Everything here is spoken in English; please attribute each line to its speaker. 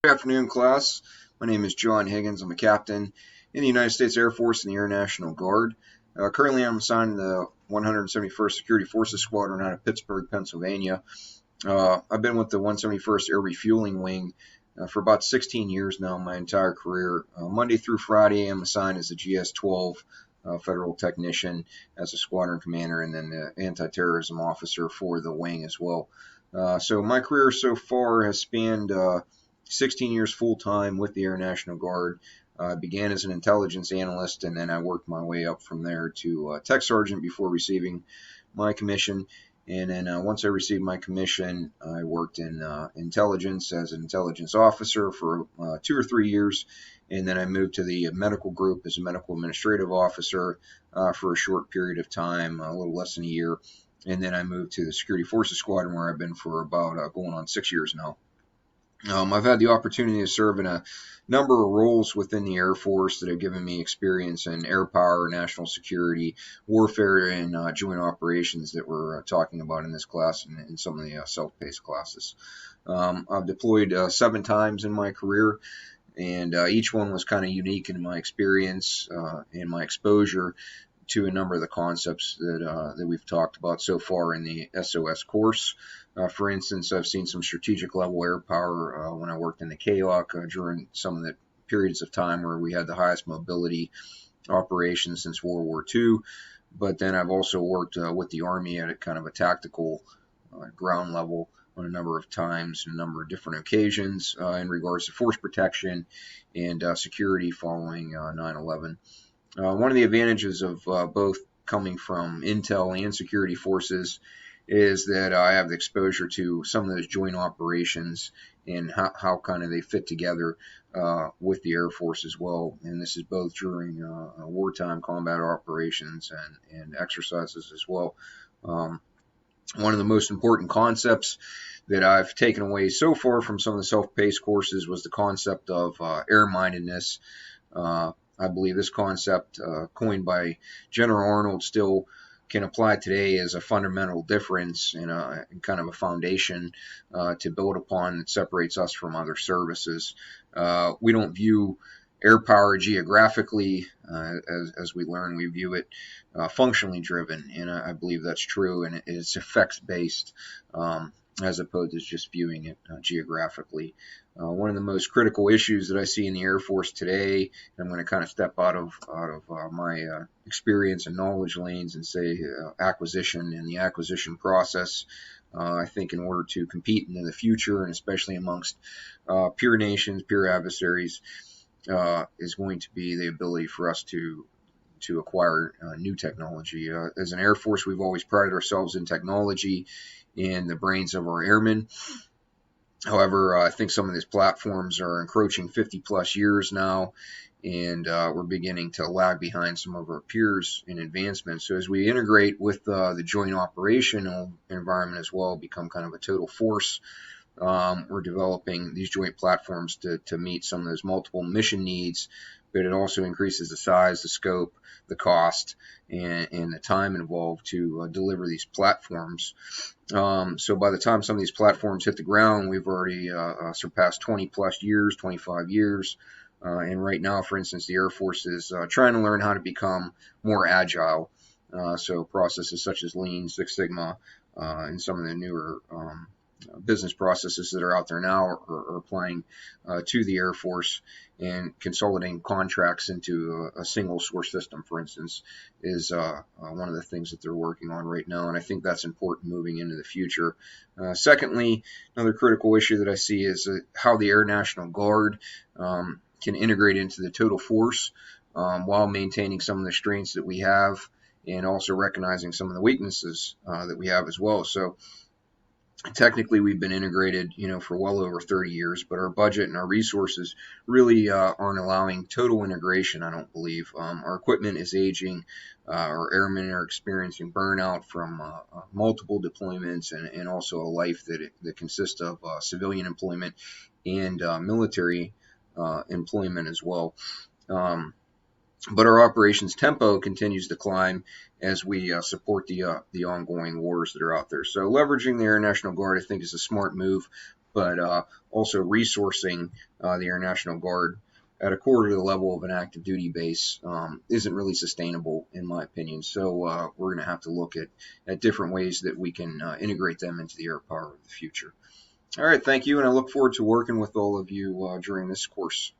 Speaker 1: Good afternoon, class. My name is John Higgins. I'm a captain in the United States Air Force in the Air National Guard. Currently, I'm assigned to the 171st Security Forces Squadron out of Pittsburgh, Pennsylvania. I've been with the 171st Air Refueling Wing for about 16 years now, my entire career. Monday through Friday, I'm assigned as a GS-12 federal technician as a squadron commander and then the anti-terrorism officer for the wing as well. So my career so far has spanned 16 years full-time with the Air National Guard. I began as an intelligence analyst, and then I worked my way up from there to tech sergeant before receiving my commission. And then once I received my commission, I worked in intelligence as an intelligence officer for 2 or 3 years. And then I moved to the medical group as a medical administrative officer for a short period of time, a little less than a year. And then I moved to the Security Forces Squadron, where I've been for about going on 6 years now. I've had the opportunity to serve in a number of roles within the Air Force that have given me experience in air power, national security, warfare, and joint operations that we're talking about in this class and in some of the self-paced classes. I've deployed 7 times in my career, and each one was kind of unique in my experience and my exposure to a number of the concepts that we've talked about so far in the SOS course. For instance, I've seen some strategic level air power when I worked in the KOC during some of the periods of time where we had the highest mobility operations since World War II. But then I've also worked with the Army at a kind of a tactical ground level on a number of times, a number of different occasions in regards to force protection and security following 9/11. One of the advantages of both coming from intel and security forces is that I have the exposure to some of those joint operations and how kind of they fit together with the Air Force as well. And this is both during wartime combat operations and exercises as well. One of the most important concepts that I've taken away so far from some of the self-paced courses was the concept of air-mindedness. I believe this concept, coined by General Arnold, still can apply today as a fundamental difference and kind of a foundation to build upon that separates us from other services. We don't view air power geographically, as we learn. We view it functionally driven, and I believe that's true, and it's effects based as opposed to just viewing it geographically. One of the most critical issues that I see in the Air Force today, and I'm going to kind of step out of my experience and knowledge lanes and say acquisition and the acquisition process. I think in order to compete in the future, and especially amongst peer nations, peer adversaries, is going to be the ability for us to acquire new technology. As an Air Force, we've always prided ourselves in technology and the brains of our airmen. However, I think some of these platforms are encroaching 50 plus years now, and we're beginning to lag behind some of our peers in advancement. So as we integrate with the joint operational environment as well, become kind of a total force, we're developing these joint platforms to meet some of those multiple mission needs, but it also increases the size, the scope, the cost, and the time involved to deliver these platforms. So by the time some of these platforms hit the ground, we've already surpassed 20 plus years, 25 years. And right now, for instance, the Air Force is trying to learn how to become more agile. So processes such as Lean, Six Sigma, and some of the newer business processes that are out there now are applying to the Air Force, and consolidating contracts into a single source system, for instance, is one of the things that they're working on right now, and I think that's important moving into the future. Secondly, another critical issue that I see is how the Air National Guard can integrate into the total force while maintaining some of the strengths that we have, and also recognizing some of the weaknesses that we have as well. So technically, we've been integrated, for well over 30 years, but our budget and our resources really aren't allowing total integration, I don't believe. Our equipment is aging. Our airmen are experiencing burnout from multiple deployments, and also a life that consists of civilian employment and military employment as well. But our operations tempo continues to climb as we support the ongoing wars that are out there. So leveraging the Air National Guard, I think, is a smart move, but also resourcing the Air National Guard at a quarter of the level of an active duty base isn't really sustainable, in my opinion. So we're going to have to look at different ways that we can integrate them into the air power of the future. All right, thank you, and I look forward to working with all of you during this course.